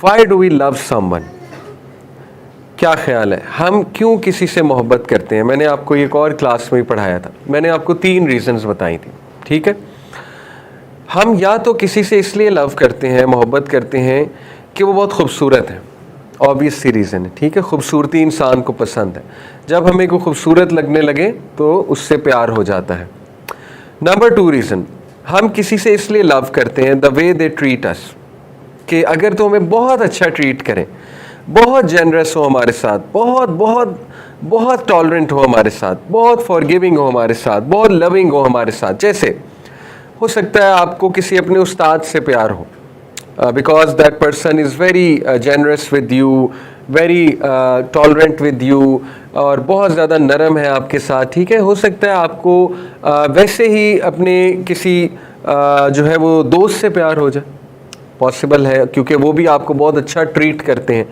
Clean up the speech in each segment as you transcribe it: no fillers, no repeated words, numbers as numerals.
Y do we love someone? کیا خیال ہے ہم کیوں کسی سے محبت کرتے ہیں؟ میں نے آپ کو ایک اور کلاس میں پڑھایا تھا، میں نے آپ کو 3 ریزنز بتائی تھی، ٹھیک ہے؟ ہم یا تو کسی سے اس لیے لو کرتے ہیں، محبت کرتے ہیں کہ وہ بہت خوبصورت ہے، آبویس سی ریزن ہے، ٹھیک ہے؟ خوبصورتی انسان کو پسند ہے، جب ہمیں کوئی خوبصورت لگنے لگے تو اس سے پیار ہو جاتا ہے۔ نمبر 2 ریزن، ہم کسی سے اس لیے لو کرتے ہیں دا وے دے ٹریٹ اس، کہ اگر تو ہمیں بہت اچھا ٹریٹ کریں، بہت جنرس ہو ہمارے ساتھ، بہت بہت بہت ٹالرنٹ ہو ہمارے ساتھ، بہت فارگیونگ ہو ہمارے ساتھ، بہت لونگ ہو ہمارے ساتھ، جیسے ہو سکتا ہے آپ کو کسی اپنے استاد سے پیار ہو، because that person is very generous with you, very tolerant with you, اور بہت زیادہ نرم ہے آپ کے ساتھ، ٹھیک ہے؟ ہو سکتا ہے آپ کو ویسے ہی اپنے کسی جو ہے وہ دوست سے پیار ہو جائے، پاسبل ہے، کیونکہ وہ بھی آپ کو بہت اچھا ٹریٹ کرتے ہیں۔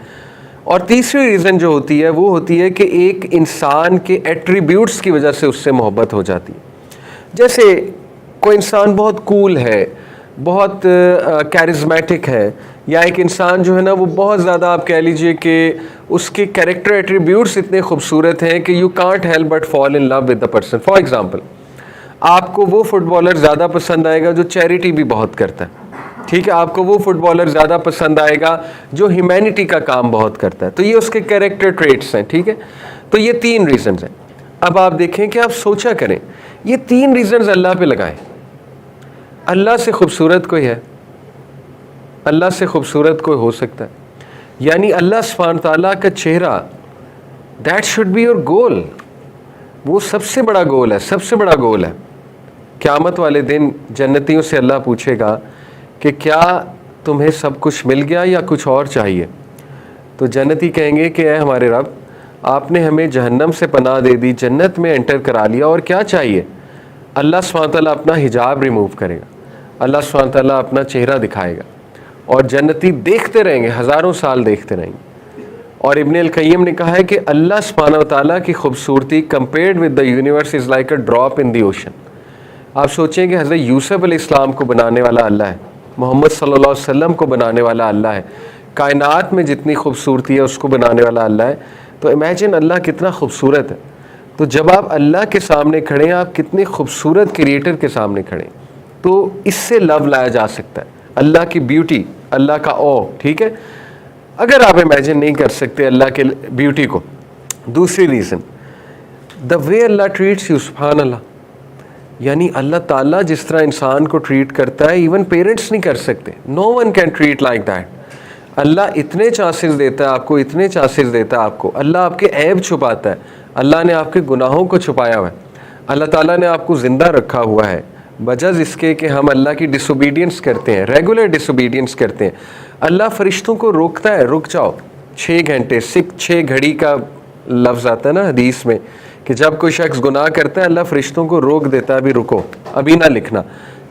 اور تیسری ریزن جو ہوتی ہے وہ ہوتی ہے کہ ایک انسان کے ایٹریبیوٹس کی وجہ سے اس سے محبت ہو جاتی ہے۔ جیسے کوئی انسان بہت کول ہے، بہت کیرزمیٹک ہے، یا ایک انسان جو ہے نا وہ بہت زیادہ آپ کہہ لیجئے کہ اس کے کیریکٹر ایٹریبیوٹس اتنے خوبصورت ہیں کہ you can't help but fall in love with the person. For example, آپ کو وہ فٹ بالر زیادہ پسند آئے گا جو چیریٹی بھی بہت کرتا ہے، ٹھیک ہے؟ آپ کو وہ فٹ بالر زیادہ پسند آئے گا جو ہیومینٹی کا کام بہت کرتا ہے، تو یہ اس کے کیریکٹر ٹریٹس ہیں، ٹھیک ہے؟ تو یہ 3 ریزنز ہیں۔ اب آپ دیکھیں کہ آپ سوچا کریں، یہ 3 ریزنز اللہ پہ لگائیں۔ اللہ سے خوبصورت کوئی ہے؟ اللہ سے خوبصورت کوئی ہو سکتا ہے؟ یعنی اللہ سبحانہ تعالیٰ کا چہرہ، that should be your goal, وہ سب سے بڑا گول ہے، سب سے بڑا گول ہے۔ قیامت والے دن جنتیوں سے اللہ پوچھے گا کہ کیا تمہیں سب کچھ مل گیا یا کچھ اور چاہیے؟ تو جنتی کہیں گے کہ اے ہمارے رب، آپ نے ہمیں جہنم سے پناہ دے دی، جنت میں انٹر کرا لیا، اور کیا چاہیے؟ اللہ سبحانہ تعالیٰ اپنا حجاب ریموو کرے گا، اللہ سبحانہ تعالیٰ اپنا چہرہ دکھائے گا، اور جنتی دیکھتے رہیں گے، ہزاروں سال دیکھتے رہیں گے۔ اور ابن القیم نے کہا ہے کہ اللہ سبحانہ تعالیٰ کی خوبصورتی compared with the universe is like a drop in the ocean. آپ سوچیں کہ حضرت یوسف علیہ السلام کو بنانے والا اللہ ہے، محمد صلی اللہ علیہ وسلم کو بنانے والا اللہ ہے، کائنات میں جتنی خوبصورتی ہے اس کو بنانے والا اللہ ہے، تو امیجن اللہ کتنا خوبصورت ہے۔ تو جب آپ اللہ کے سامنے کھڑے ہیں، آپ کتنے خوبصورت کریٹر کے سامنے کھڑے ہیں، تو اس سے لو لایا جا سکتا ہے، اللہ کی بیوٹی، اللہ کا او، ٹھیک ہے؟ اگر آپ امیجن نہیں کر سکتے اللہ کے بیوٹی کو، دوسری reason, the way Allah traits you, سبحان اللہ، یعنی اللہ تعالیٰ جس طرح انسان کو ٹریٹ کرتا ہے ایون پیرنٹس نہیں کر سکتے، no one can treat like that. Allah اتنے چانسز دیتا ہے آپ کو، اتنے چانسز دیتا ہے آپ کو، اللہ آپ کے عیب چھپاتا ہے، اللہ نے آپ کے گناہوں کو چھپایا ہوا ہے، اللہ تعالیٰ نے آپ کو زندہ رکھا ہوا ہے بجز اس کے کہ ہم اللہ کی ڈس اوبیڈینس کرتے ہیں، ریگولر ڈس اوبیڈینس کرتے ہیں۔ اللہ فرشتوں کو روکتا ہے، رک جاؤ 6 گھنٹے، 6 گھڑی کا لفظ آتا ہے نا حدیث میں، کہ جب کوئی شخص گناہ کرتا ہے اللہ فرشتوں کو روک دیتا ہے، ابھی رکو، ابھی نہ لکھنا،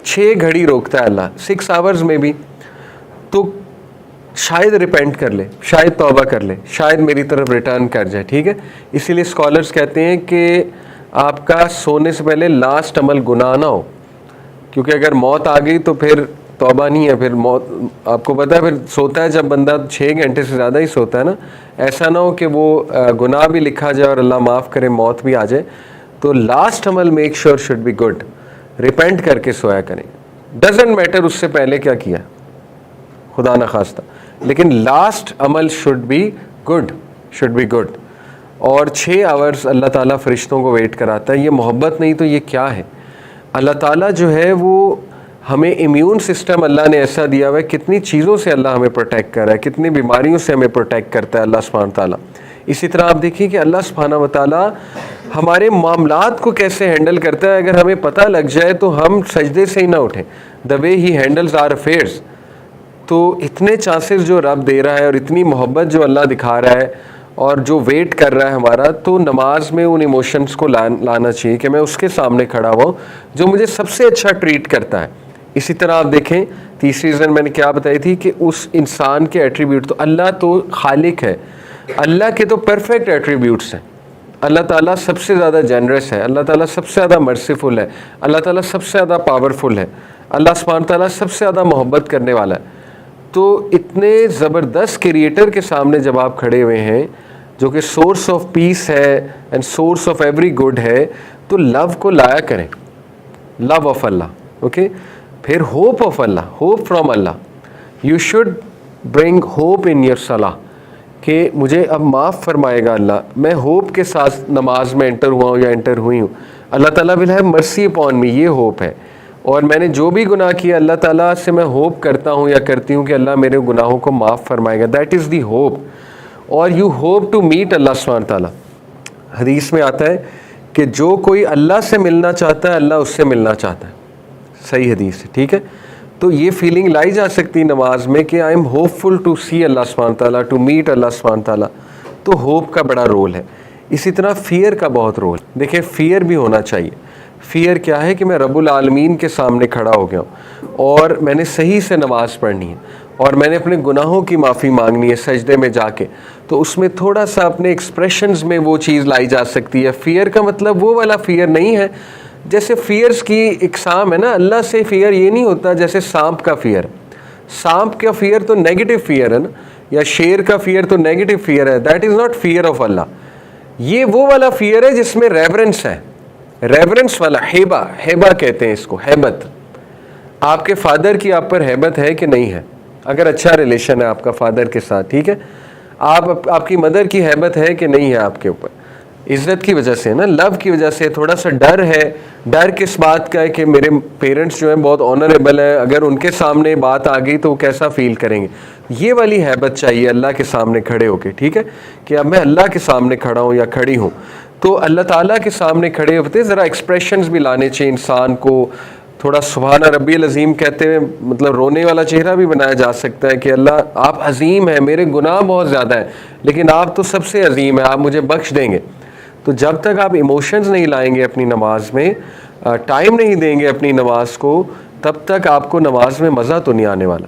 6 گھڑی روکتا ہے اللہ، 6 آورز میں بھی، تو شاید ریپینٹ کر لے، شاید توبہ کر لے، شاید میری طرف ریٹرن کر جائے، ٹھیک ہے؟ اسی لیے اسکالرز کہتے ہیں کہ آپ کا سونے سے پہلے لاسٹ عمل گناہ نہ ہو، کیونکہ اگر موت آ گئی تو پھر توبہ نہیں ہے، پھر موت، آپ کو پتہ ہے پھر سوتا ہے جب بندہ 6 گھنٹے سے زیادہ ہی سوتا ہے نا، ایسا نہ ہو کہ وہ گناہ بھی لکھا جائے اور اللہ معاف کرے موت بھی آ جائے، تو لاسٹ عمل make sure should be good, repent کر کے سویا کریں، ڈزنٹ میٹر اس سے پہلے کیا کیا، خدا نخواستہ، لیکن لاسٹ عمل should be good, should be good. اور 6 آورز اللہ تعالیٰ فرشتوں کو ویٹ کراتا ہے، یہ محبت نہیں تو یہ کیا ہے؟ اللہ تعالیٰ جو ہے وہ ہمیں امیون سسٹم اللہ نے ایسا دیا ہوا ہے، کتنی چیزوں سے اللہ ہمیں پروٹیکٹ کر رہا ہے، کتنی بیماریوں سے ہمیں پروٹیکٹ کرتا ہے اللہ سبحانہ تعالیٰ۔ اسی طرح آپ دیکھیں کہ اللہ سبحانہ و تعالیٰ ہمارے معاملات کو کیسے ہینڈل کرتا ہے، اگر ہمیں پتہ لگ جائے تو ہم سجدے سے ہی نہ اٹھیں، دا وے ہی ہینڈلز آر افیئرز۔ تو اتنے چانسز جو رب دے رہا ہے اور اتنی محبت جو اللہ دکھا رہا ہے اور جو ویٹ کر رہا ہے ہمارا، تو نماز میں ان ایموشنز کو لانا چاہیے کہ میں اس کے سامنے کھڑا ہوا ہوں جو مجھے سب سے اچھا ٹریٹ کرتا ہے۔ اسی طرح آپ دیکھیں تیسری ریزن میں نے کیا بتائی تھی کہ اس انسان کے ایٹریبیوٹ، تو اللہ تو خالق ہے، اللہ کے تو پرفیکٹ ایٹریبیوٹس ہیں، اللہ تعالیٰ سب سے زیادہ جنرس ہے، اللہ تعالیٰ سب سے زیادہ مرسیفل ہے، اللہ تعالیٰ سب سے زیادہ پاورفل ہے، اللہ سبحانہ تعالیٰ سب سے زیادہ محبت کرنے والا ہے۔ تو اتنے زبردست کریٹر کے سامنے جب آپ کھڑے ہوئے ہیں جو کہ سورس آف پیس ہے and source of every good ہے, تو لو کو لایا کریں, لو آف اللہ. اوکے, پھر hope of Allah, hope from Allah. You should bring hope in your صلاح کہ مجھے اب معاف فرمائے گا اللہ, میں ہوپ کے ساتھ نماز میں انٹر ہوا ہوں یا انٹر ہوئی ہوں, اللہ تعالیٰ ول ہیو مرسی اپون می, یہ ہوپ ہے. اور میں نے جو بھی گناہ کیا اللہ تعالیٰ سے میں ہوپ کرتا ہوں یا کرتی ہوں کہ اللہ میرے گناہوں کو معاف فرمائے گا. That is the hope. اور you hope to meet Allah سبحانہ تعالیٰ. حدیث میں آتا ہے کہ جو کوئی اللہ سے ملنا چاہتا ہے اللہ اس سے ملنا چاہتا ہے, صحیح حدیث ہے, ٹھیک ہے. تو یہ فیلنگ لائی جا سکتی نماز میں کہ I am hopeful to see اللہ سبحانہ تعالیٰ, ٹو میٹ اللہ سبحانہ تعالیٰ. تو ہوپ کا بڑا رول ہے. اسی طرح فیئر کا بہت رول. دیکھیں فیئر بھی ہونا چاہیے. فیئر کیا ہے کہ میں رب العالمین کے سامنے کھڑا ہو گیا ہوں اور میں نے صحیح سے نماز پڑھنی ہے اور میں نے اپنے گناہوں کی معافی مانگنی ہے سجدے میں جا کے. تو اس میں تھوڑا سا اپنے ایکسپریشنز میں وہ چیز لائی جا سکتی ہے. فیئر کا مطلب وہ والا فیئر نہیں ہے جیسے فیئرز کی اقسام ہے نا, اللہ سے فیئر یہ نہیں ہوتا جیسے سانپ کا فیئر. سانپ کا فیئر تو نیگیٹو فیئر ہے نا, یا شیر کا فیئر تو نیگیٹو فیئر ہے. That is not fear of Allah. یہ وہ والا فیئر ہے جس میں ریورنس ہے, ریورنس والا. ہیبا, ہیبا کہتے ہیں اس کو, ہیبت. آپ کے فادر کی آپ پر ہیبت ہے کہ نہیں ہے؟ اگر اچھا ریلیشن ہے آپ کا فادر کے ساتھ, ٹھیک ہے, آپ کی مدر کی ہیبت ہے کہ نہیں ہے آپ کے اوپر؟ عزت کی وجہ سے نا, لو کی وجہ سے. تھوڑا سا ڈر ہے. ڈر کس بات کا ہے کہ میرے پیرنٹس جو ہیں بہت آنریبل ہیں, اگر ان کے سامنے بات آ گئی تو وہ کیسا فیل کریں گے. یہ والی ہیبت چاہیے اللہ کے سامنے کھڑے ہو کے, ٹھیک ہے, کہ اب میں اللہ کے سامنے کھڑا ہوں یا کھڑی ہوں. تو اللہ تعالیٰ کے سامنے کھڑے ہوتے ذرا ایکسپریشنز بھی لانے چاہیے انسان کو. تھوڑا سبحان ربی العظیم کہتے ہوئے مطلب رونے والا چہرہ بھی بنایا جا سکتا ہے کہ اللہ آپ عظیم ہیں, میرے گناہ بہت زیادہ ہیں لیکن آپ تو سب سے عظیم ہیں, آپ مجھے بخش دیں گے. تو جب تک آپ ایموشنز نہیں لائیں گے اپنی نماز میں, ٹائم نہیں دیں گے اپنی نماز کو, تب تک آپ کو نماز میں مزہ تو نہیں آنے والا.